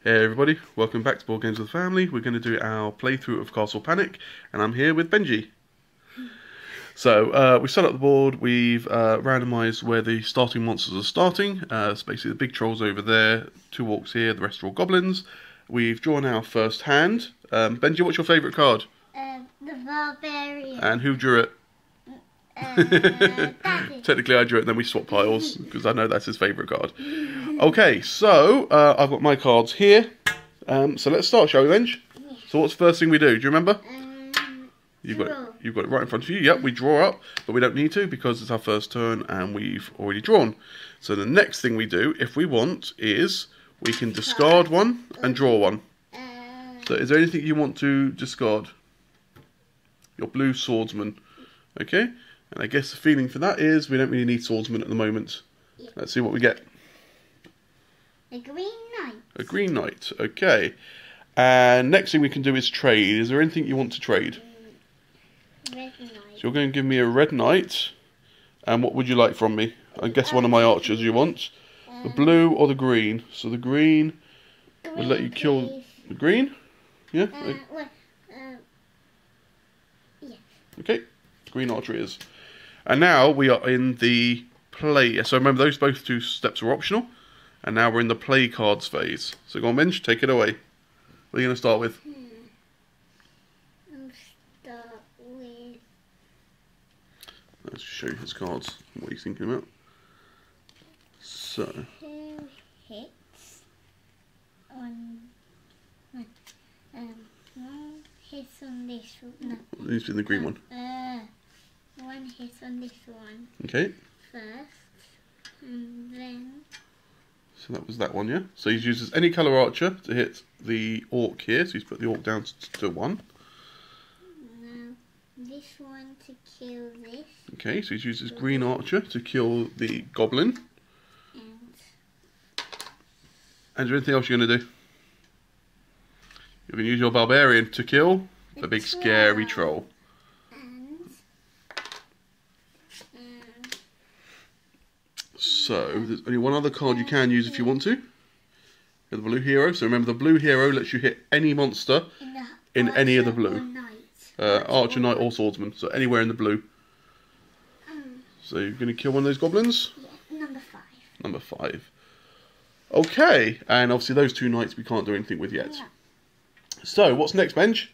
Hey everybody, welcome back to Board Games with the Family. We're going to do our playthrough of Castle Panic, and I'm here with Benji. So, we set up the board, we've randomised where the starting monsters are starting. It's basically the big trolls over there, 2 orcs here, the rest are all goblins. We've drawn our first hand. Benji, what's your favourite card? The Barbarian. And who drew it? Daddy. Technically I drew it and then we swap piles, because I know that's his favourite card. Okay, so I've got my cards here. So let's start, shall we, Benj? Yeah. So what's the first thing we do? Do you remember? You've Draw. got it right in front of you. Yep, we draw up, but we don't need to because it's our first turn and we've already drawn. So the next thing we do, if we want, is we can discard one and draw one. So is there anything you want to discard? Your blue swordsman. Okay? And I guess the feeling for that is we don't really need swordsman at the moment. Yeah. Let's see what we get. A Green Knight. A green knight. Okay. And next thing we can do is trade. Is there anything you want to trade? Red Knight. So you're going to give me a red knight. And what would you like from me? I guess one of my archers you want. The blue or the green? So the green would let you kill please. the green? Yeah? Yeah. Okay. Green archer it is. And now we are in the play. So remember, those both 2 steps are optional. And now we're in the play cards phase. So go on, Benj, take it away. What are you going to start with? I'll start with... Let's show you his cards. What he's thinking about. So, 2 hits on... one hit on this one. No. he's in the green one. 1 hit on this one Okay. first. And then... So that was that one, yeah? So he uses any colour archer to hit the orc here. So he's put the orc down to 1. Now, this one to kill this. Okay, so he uses green archer to kill the goblin. And is there anything else you're going to do? You're going to use your barbarian to kill the big scary troll. So, there's only one other card you can use if you want to. The blue hero. So remember, the blue hero lets you hit any monster in any of the blue. Archer, knight or swordsman. So anywhere in the blue. So you're going to kill one of those goblins? Yeah, number 5. Number 5. Okay, and obviously those 2 knights we can't do anything with yet. Yeah. So, what's next, Benj?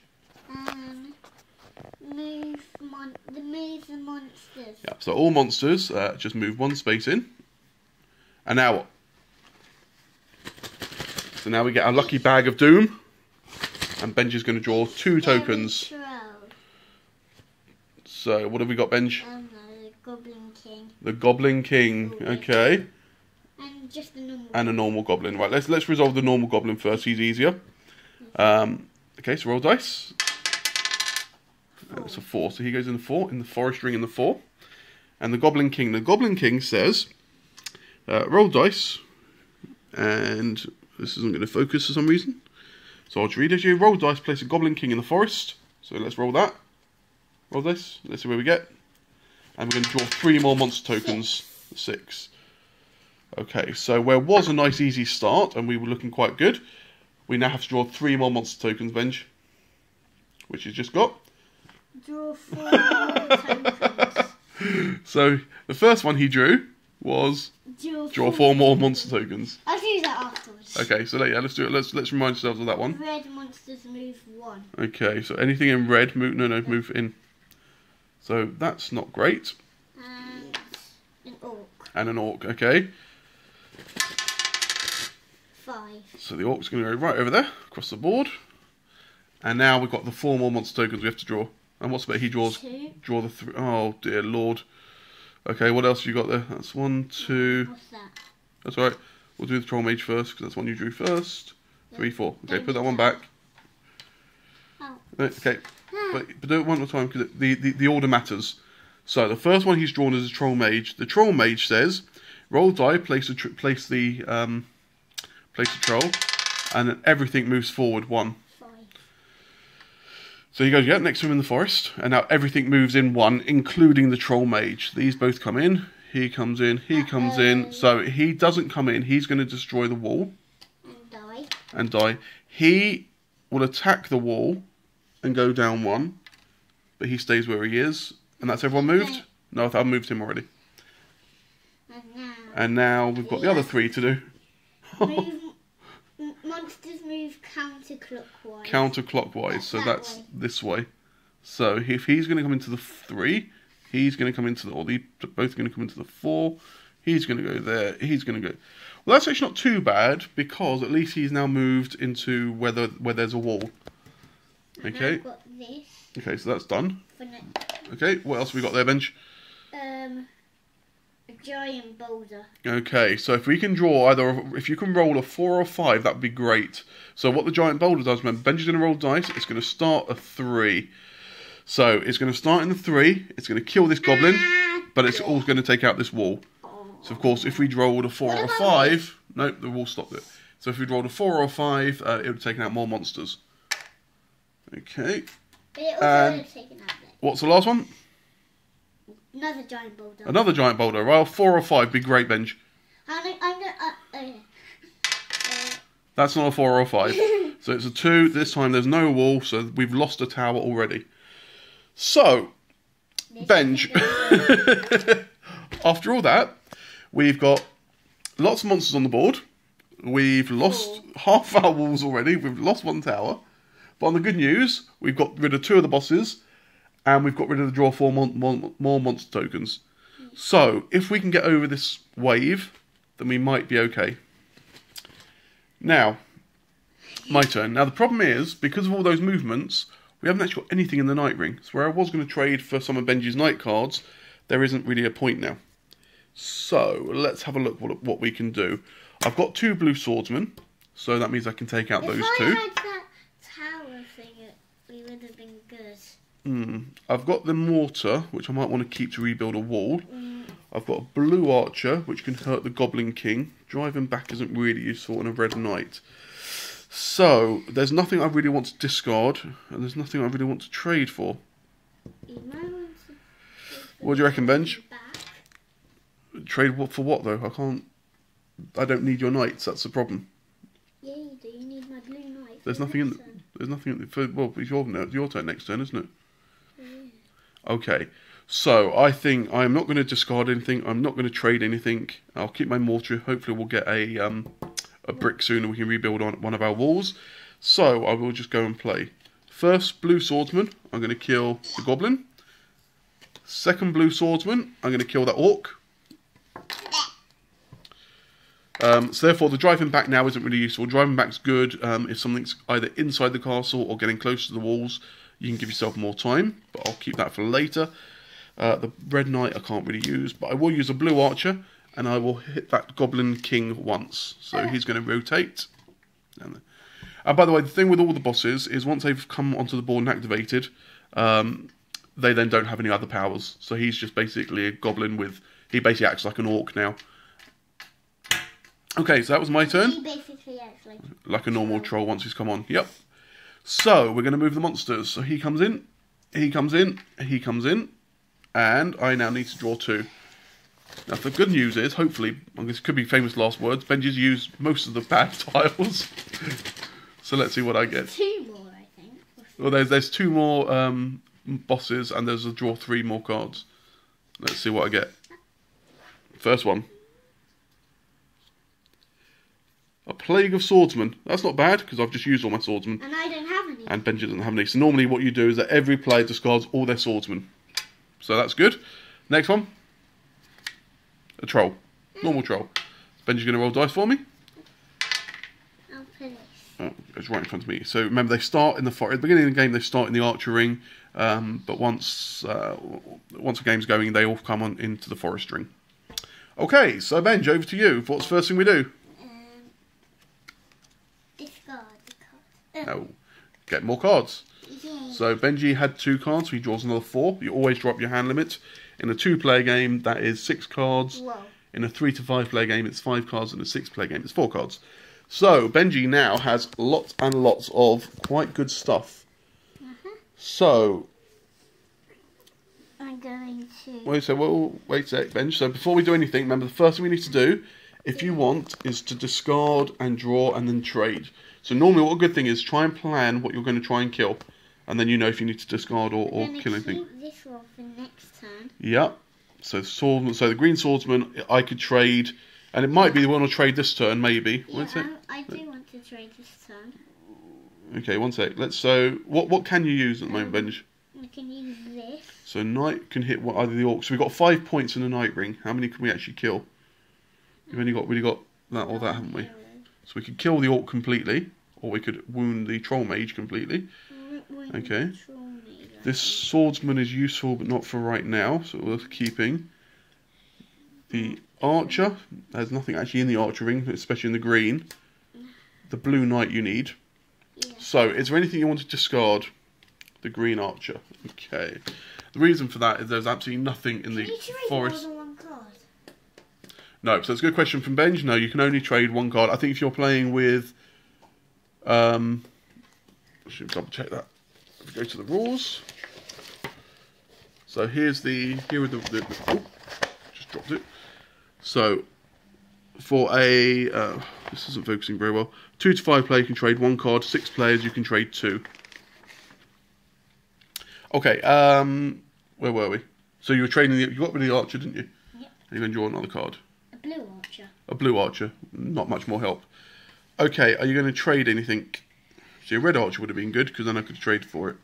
Move the monsters. Yeah, so all monsters, just move 1 space in. And now what? So now we get our lucky bag of doom. And Benj is going to draw 2 tokens. So, what have we got, Benj? Oh no, the Goblin King. The Goblin King, okay. And just the normal. And a normal goblin. Right, let's resolve the normal goblin first, he's easier. Okay, so roll dice. It's a 4, so he goes in the 4, in the forest ring in the 4. And the Goblin King. The Goblin King says, roll dice, and this isn't going to focus for some reason. So I'll read as you. Roll dice, place a Goblin King in the forest. So let's roll that. Roll dice, let's see where we get. And we're going to draw 3 more monster tokens. 6. Okay, so where was a nice easy start, and we were looking quite good, we now have to draw 3 more monster tokens, Benj. Which he's just got. Draw 4 more tokens. So the first one he drew was draw 4 more monster tokens. I'll do that afterwards. Okay, so yeah, let's do it. Let's remind ourselves of that one. Red monsters move 1. Okay, so anything in red, move move in. So that's not great. And an orc. And an orc. Okay, 5. so the orc's going to go right over there across the board. And now we've got the 4 more monster tokens we have to draw. And what's about he draws? 2. Draw the 3. Oh dear lord. Okay, what else have you got there? That's 1, 2. What's that? That's alright. We'll do the troll mage first because that's one you drew first. 3, 4. Okay, put that one back. Oh. Okay, but do it one more time because the order matters. So the first one he's drawn is a troll mage. The troll mage says, roll die, place the troll, and then everything moves forward 1. 5. So he goes, yeah, next to him in the forest, and now everything moves in 1, including the troll mage. These both come in. He comes in. He comes in. So he doesn't come in. He's going to destroy the wall. And die. and die. He will attack the wall and go down 1, but he stays where he is. And that's everyone moved? No, I've moved him already. And now we've got the other 3 to do. Monsters move counterclockwise. Counterclockwise, so that's this way. So if he's going to come into the 3, he's going to come into the, or they're both going to come into the 4. He's going to go there. He's going to go. Well, that's actually not too bad because at least he's now moved into where there's a wall. Okay. I've got this. Okay, so that's done. Okay, what else have we got there, Benj? A giant boulder. Okay, so if we can draw if you can roll a 4 or 5, that would be great. So what the giant boulder does, remember, Benji's going to roll dice. It's going to start a 3. So it's going to start in the 3. It's going to kill this goblin, but it's also going to take out this wall. So of course, if we rolled a 4 or a 5, nope, the wall stopped it. So if we rolled a 4 or a 5, it would have taken out more monsters. Okay. But it also would have taken out this. What's the last one? Another giant boulder. Another giant boulder. Well, 4 or 5 be great, Benj. That's not a 4 or a 5. So it's a 2. This time there's no wall, so we've lost a tower already. So, Benj, after all that, we've got lots of monsters on the board. We've lost half our walls already. We've lost 1 tower. But on the good news, we've got rid of 2 of the bosses. And we've got rid of the draw 4 more monster tokens. So, if we can get over this wave, then we might be okay. Now, my turn. Now, the problem is, because of all those movements, we haven't actually got anything in the Night Ring. So, where I was going to trade for some of Benji's Night cards, there isn't really a point now. So, let's have a look what we can do. I've got 2 blue swordsmen, so that means I can take out those 2. If I had that tower thing, we would have been good. I've got the mortar, which I might want to keep to rebuild a wall. I've got a blue archer, which can hurt the Goblin King. Driving back isn't really useful in a red knight. So, there's nothing I really want to discard, and there's nothing I really want to trade for. What do you reckon, Benj? Trade for what, though? I don't need your knights, that's the problem. Yeah, you do. You need my blue knight. There's nothing in... There's nothing in... Well, it's your turn next turn, isn't it? Okay, so I think I'm not going to discard anything. I'm not going to trade anything. I'll keep my mortar. Hopefully we'll get a brick soon and we can rebuild on one of our walls. So I will just go and play. First blue swordsman, I'm going to kill the goblin. Second blue swordsman, I'm going to kill that orc. So therefore the driving back now isn't really useful. Driving back's good if something's either inside the castle or getting close to the walls. You can give yourself more time, but I'll keep that for later. The red knight I can't really use, but I will use a blue archer, and I will hit that Goblin King once. So he's going to rotate. And by the way, the thing with all the bosses is once they've come onto the board and activated, they then don't have any other powers. So he's just basically a goblin with... He basically acts like an orc now. Okay, so that was my turn. He basically acts like a normal troll once he's come on. Yep. So, we're going to move the monsters. So he comes in, he comes in, he comes in, and I now need to draw 2. Now, the good news is, hopefully, this could be famous last words, Benji's used most of the bad tiles. So let's see what I get. 2 more, I think. Well, there's 2 more bosses, and there's a draw 3 more cards. Let's see what I get. First one. A Plague of Swordsmen. That's not bad, because I've just used all my swordsmen. And I don't have any. And Benji doesn't have any. So normally what you do is that every player discards all their swordsmen. So that's good. Next one. A troll. Normal troll. Benji's going to roll dice for me. I'll put this. Oh, it's right in front of me. So remember, they start in the forest. At the beginning of the game, they start in the archer ring. But once the game's going, they all come on into the forest ring. Okay, so Benji, over to you. What's the first thing we do? Discard the card. No. Get more cards. Yeah. So Benji had 2 cards, so he draws another 4. You always drop your hand limit. In a 2-player game, that is 6 cards. Whoa. In a 3 to 5-player game, it's 5 cards. In a 6-player game, it's 4 cards. So Benji now has lots and lots of quite good stuff. So I'm going to... wait a sec, Benj. So before we do anything, remember the first thing we need to do if you want, is to discard and draw and then trade. So normally what a good thing is, try and plan what you're going to try and kill. And then you know if you need to discard or kill anything. Keep this one for next turn. Yeah. So the green swordsman, I could trade, and it might be the one I'll trade this turn, maybe. Yeah, I do want to trade this turn. Okay, one sec. So what can you use at the moment, Benj? I can use this. So knight can hit either the orc. So we've got 5 points in the knight ring. How many can we actually kill? We've only got that or that, haven't we? So we could kill the orc completely, or we could wound the troll mage completely. Okay. This swordsman is useful, but not for right now, so worth keeping. The archer, there's nothing actually in the archer ring, especially in the green. The blue knight you need. Yeah. So, is there anything you want to discard? The green archer. Okay. The reason for that is there's absolutely nothing in the forest. More than one card? No, so it's a good question from Benj. No, you can only trade one card. I think if you're playing with... I should double check that. If we go to the rules. So here are the oh, just dropped it. So for a this isn't focusing very well. 2 to 5 players you can trade 1 card. 6 players you can trade 2. Okay, where were we? So you were trading you got rid of the archer, didn't you? Yep. And you're going to draw another card. A blue archer. A blue archer. Not much more help. Okay, are you going to trade anything? So your red archer would have been good, because then I could trade for it.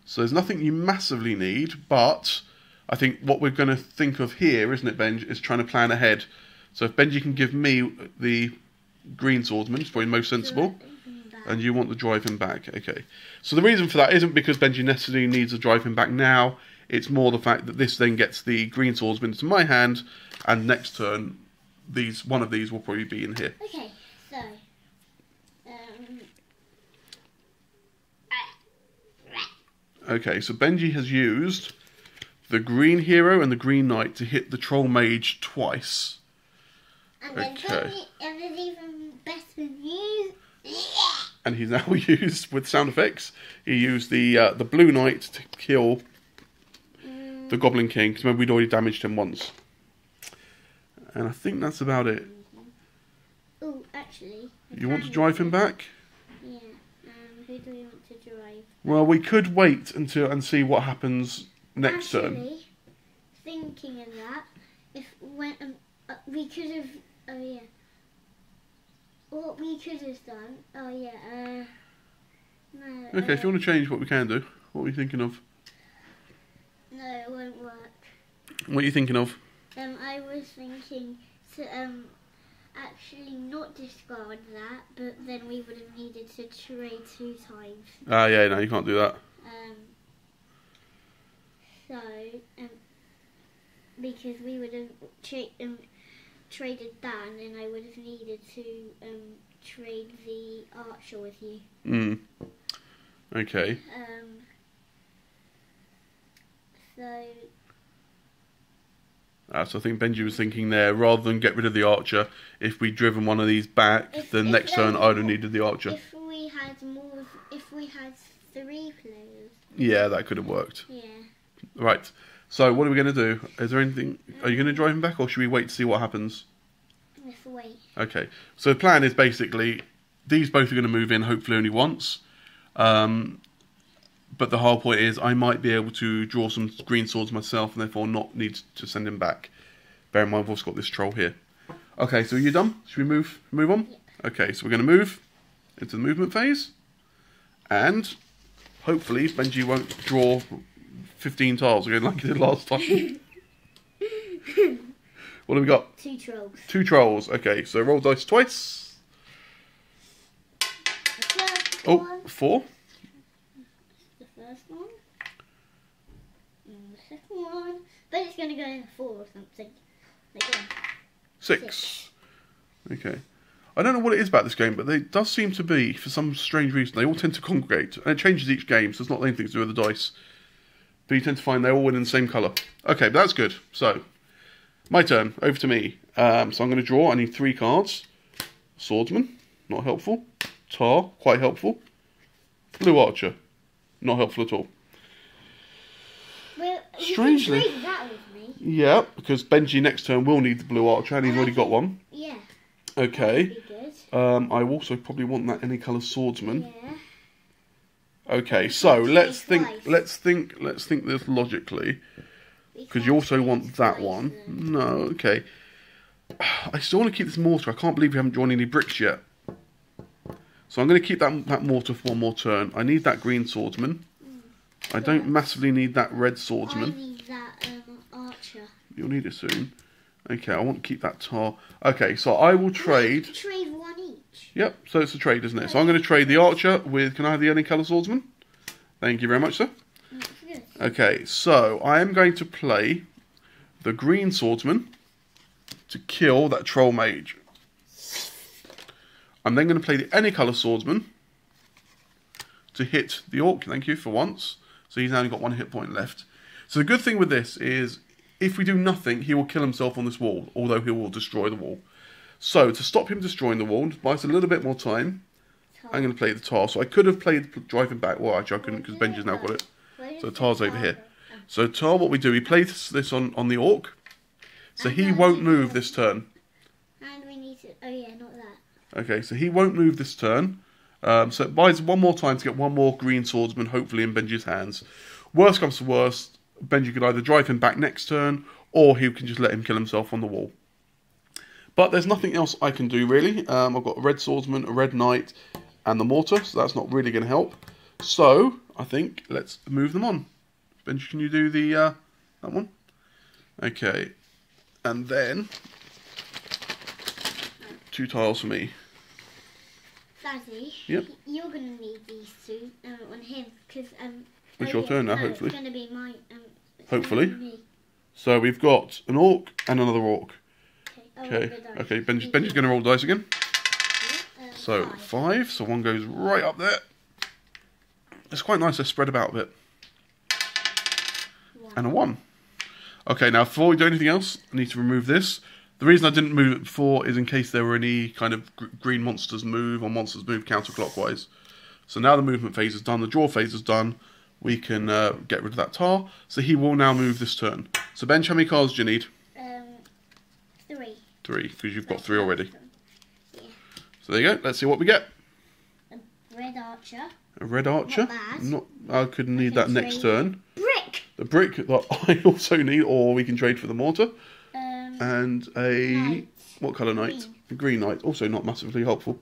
So there's nothing you massively need, but I think what we're going to think of here, isn't it, Benj, is trying to plan ahead. So if Benji can give me the green swordsman, it's probably most sensible, and you want to drive him back. Okay. So the reason for that isn't because Benji necessarily needs to drive him back now. It's more the fact that this then gets the green swordsman into my hand, and next turn, one of these will probably be in here. Okay, so... Okay, so Benji has used the green hero and the green knight to hit the troll mage twice. And then even better news. And he's now used, with sound effects, he used the blue knight to kill the Goblin King, because remember we'd already damaged him once. And I think that's about it. Oh, actually... You want to drive him back? Yeah. Who do we want to drive? Well, we could wait and see what happens next turn. Thinking of that, we could have... Oh, yeah. What we could have done... Oh, yeah. No. Okay, if you want to change what we can do, what are you thinking of? No, it won't work. What are you thinking of? I was thinking to actually not discard that, but then we would have needed to trade 2 times. Ah, yeah, no, you can't do that. So, because we would have traded that, and then I would have needed to trade the archer with you. Okay. So I think Benji was thinking there, rather than get rid of the archer, if we'd driven one of these back, then next turn I'd have needed the archer. If we had 3 players. Yeah, that could have worked. Yeah. Right. So what are we going to do? Is there anything? Are you going to drive him back, or should we wait to see what happens? Let's wait. Okay. So the plan is basically these both are going to move in, hopefully only once. But the whole point is I might be able to draw some green swords myself, and therefore not need to send him back. Bear in mind we've also got this troll here. Okay, so are you done? Should we move on? Yep. Okay, so we're going to move into the movement phase. And hopefully Benji won't draw 15 tiles again like he did last time. What have we got? 2 trolls. 2 trolls. Okay, so roll dice twice. Oh, 4. The first one. And the second one. But it's going to go in 4 or something. Again. 6. Okay. I don't know what it is about this game, but it does seem to be, for some strange reason, they all tend to congregate. And it changes each game, so it's not anything to do with the dice. But you tend to find they're all in the same colour. Okay, but that's good. So, my turn. Over to me. So I'm going to draw. I need 3 cards. Swordsman. Not helpful. Tar. Quite helpful. Blue Archer. Not helpful at all. Well, Strangely. you can trade that with me. Yeah, because Benji next turn will need the blue archer, and he's already got one. Yeah. Okay. That'd be good. I also probably want that any colour swordsman. Yeah. Okay, so let's think. twice. Let's think this logically, because you also want that one. No, okay. I still want to keep this mortar. I can't believe we haven't drawn any bricks yet. So I'm going to keep that mortar for one more turn. I need that green swordsman. I don't massively need that red swordsman. I need that archer. You'll need it soon. Okay, I want to keep that tar. Okay, so I will trade. Trade one each. Yep, so it's a trade, isn't it? So I'm going to trade the archer with. Can I have the any colour swordsman? Thank you very much, sir. That's good. Okay, so I am going to play the green swordsman to kill that troll mage. I'm then going to play the any colour swordsman to hit the orc. Thank you for once. So he's only got 1 hit point left. So the good thing with this is, if we do nothing, he will kill himself on this wall, although he will destroy the wall. So to stop him destroying the wall, buy us a little bit more time, I'm going to play the tar. So I could have played driving back. Well, actually I couldn't, because Benji's now got it. So the tar's over here. So tar, what we do, we play this on the orc. So he won't move this turn. And we need to. Oh yeah, not that. Okay, so he won't move this turn. So it buys one more time to get one more green swordsman, hopefully in Benji's hands. Worst comes to worst, Benji could either drive him back next turn, or he can just let him kill himself on the wall. But there's nothing else I can do, really. I've got a red swordsman, a red knight, and the mortar, so that's not really going to help. So, I think, let's move them on. Benji, can you do the that one? Okay. And then 2 tiles for me. Daddy, Yep. You're gonna need these two on him because It's your turn now, hopefully. It's gonna be mine. Hopefully. Me. So we've got an orc and another orc. Okay. Okay. Benji's going to roll dice again. So 5. 5. So one goes right up there. It's quite nice. They're spread about a bit. 1. And a 1. Okay. Now before we do anything else, I need to remove this. The reason I didn't move it before is in case there were any kind of green monsters move or monsters move counterclockwise. So now the movement phase is done, the draw phase is done, we can get rid of that tar. So he will now move this turn. So Benj, how many cards do you need? 3. 3, because you've got 3 already. Yeah. So there you go, let's see what we get. A red archer. A red archer. Not bad. I could need that next turn. Brick! The brick that I also need, or we can trade for the mortar. And a... Knight. What colour knight? Green. A green knight, also not massively helpful.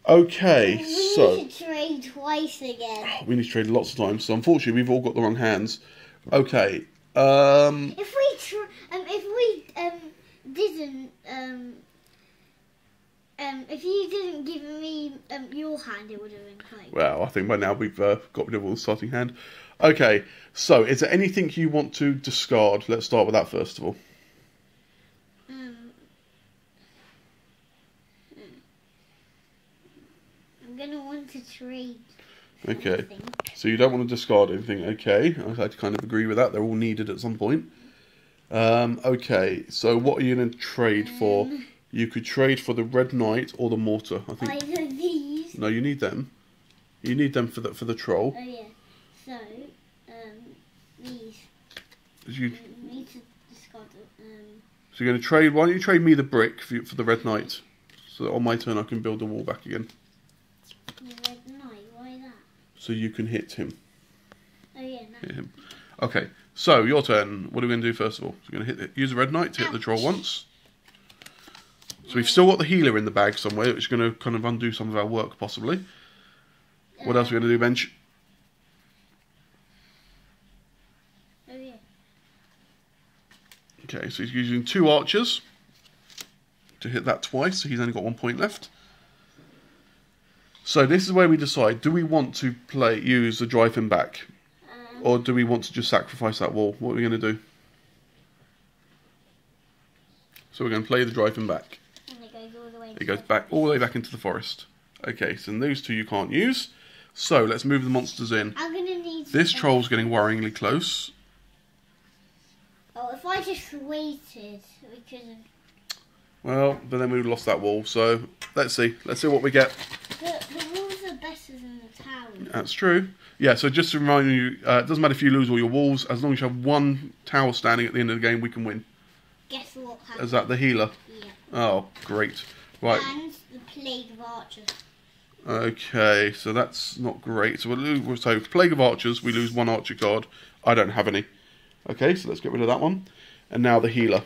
Okay, We so... need to trade twice again. We need to trade lots of times, so unfortunately we've all got the wrong hands. Okay, If you didn't give me your hand, it would have been close. well, I think by now we've got rid of all the starting hand. Okay, so is there anything you want to discard? Let's start with that first of all. I'm gonna want to trade. Okay, something. so you don't want to discard anything. Okay, I kind of agree with that. They're all needed at some point. Okay, so what are you going to trade for? You could trade for the red knight or the mortar. I think. Either these. No, you need them. You need them for the troll. Oh yeah. So these. You, Need to discard them. so you're going to trade. Why don't you trade me the brick for the red knight? So that on my turn I can build the wall back again. The red knight. Why that? So you can hit him. Oh yeah. No. Hit him. Okay, so your turn. What are we going to do first of all? So we're going to use the red knight to hit the troll once. So we've still got the healer in the bag somewhere, which is going to kind of undo some of our work possibly. What else are we going to do, Bench? Oh yeah. Okay, so he's using 2 archers to hit that twice, so he's only got 1 point left. So this is where we decide, do we want to use the drive him back? Or do we want to just sacrifice that wall? What are we going to do? So we're going to play the drive him back. And it goes all the way. It goes back all the way back into the forest. Okay, so those 2 you can't use. So let's move the monsters in. I'm gonna need. This troll's getting worryingly close. Oh, if I just waited, we could have. Well, but then we would have lost that wall. So let's see. Let's see what we get. The walls are better monsters in the tower. That's true. Yeah, so just to remind you, it doesn't matter if you lose all your walls, as long as you have one tower standing at the end of the game, we can win. Guess what happened? Is that the healer? Yeah. Oh, great. Right. And the Plague of Archers. Okay, so that's not great. So Plague of Archers, we lose one archer card. I don't have any. Okay, so let's get rid of that one. And now the healer.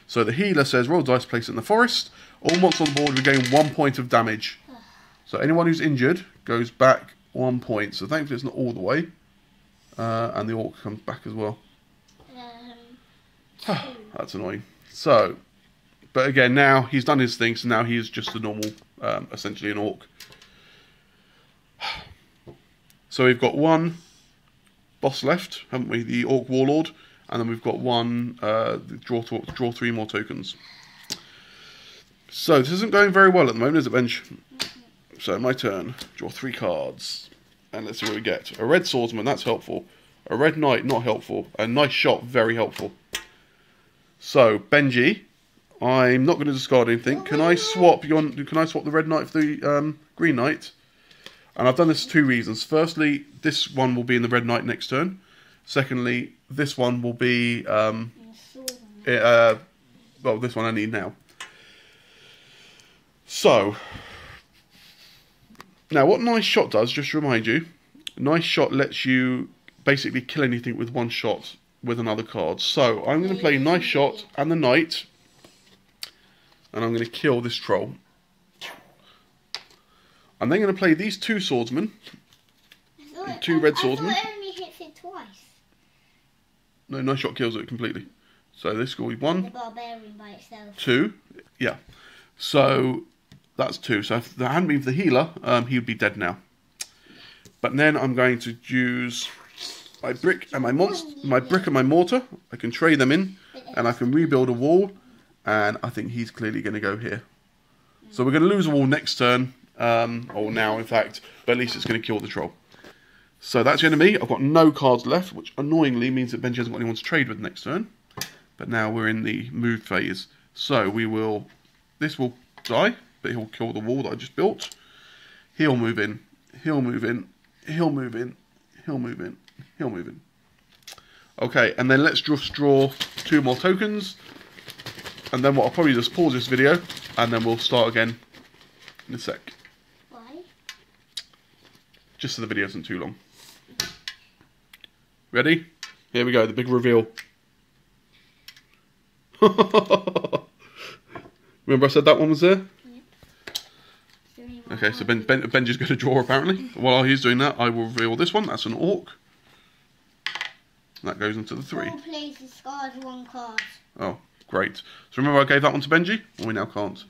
So the healer says, roll dice, place it in the forest. All monsters on the board regain 1 point of damage. So anyone who's injured goes back 1 point. So thankfully it's not all the way. And the orc comes back as well. 2. That's annoying. So, but again, now he's done his thing, so now he is just a normal, essentially an orc. So we've got one boss left, haven't we? The Orc Warlord, and then we've got one draw 3 more tokens. So this isn't going very well at the moment, is it, Benj? So my turn. Draw 3 cards, and let's see what we get. A red swordsman, that's helpful. A red knight, not helpful. A nice shot, very helpful. So Benji, I'm not going to discard anything. Can I swap the red knight for the green knight? And I've done this for 2 reasons. Firstly, this one will be in the red knight next turn. Secondly, this one will be well, this one I need now. So now what Nice Shot does, just to remind you, Nice Shot lets you basically kill anything with 1 shot with another card. So I'm going to play Nice Shot and the knight, and I'm going to kill this troll. I'm then going to play these 2 swordsmen, 2 red swordsmen. I thought it only hits it twice. No, Nice Shot kills it completely. So this will be 1, The barbarian by itself. 2, yeah. So that's 2. So if there hadn't been for the healer, he would be dead now. But then I'm going to use my brick and my mortar. I can trade them in, and I can rebuild a wall. And I think he's clearly going to go here. So we're going to lose a wall next turn. Or now, in fact, but at least it's going to kill the troll. So that's the end of me. I've got no cards left, which annoyingly means that Benji hasn't got anyone to trade with next turn. But now we're in the move phase. So this will die, but he'll kill the wall that I just built. He'll move in, he'll move in, he'll move in, he'll move in, he'll move in. Okay, and then let's just draw 2 more tokens. And then what I'll probably just pause this video, and then we'll start again in a sec. Just so the video isn't too long. Ready? Here we go, the big reveal. Remember I said that one was there? Yeah. Okay, so Benji's going to draw apparently. While he's doing that, I will reveal this one. That's an orc. And that goes into the 3. All plays discard 1 card. Oh, great. So remember I gave that one to Benji? Well, we now can't.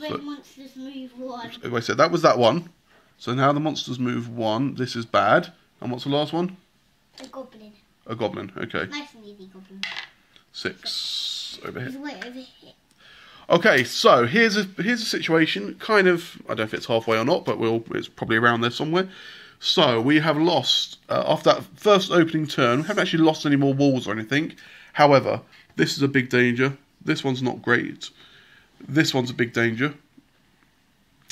Red monsters move 1. I said that was that one. So now the monsters move 1. This is bad. And what's the last one? A goblin. A goblin, okay. Nice and easy goblin. 6 over here. He's way over here. Okay, so here's a situation. Kind of, I don't know if it's halfway or not, but it's probably around there somewhere. So we have lost after that first opening turn. We haven't actually lost any more walls or anything. However, this is a big danger. This one's not great. This one's a big danger.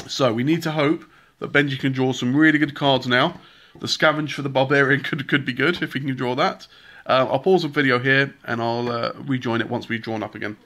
So we need to hope that Benji can draw some really good cards now. The scavenge for the barbarian could be good if we can draw that. I'll pause the video here and I'll rejoin it once we've drawn up again.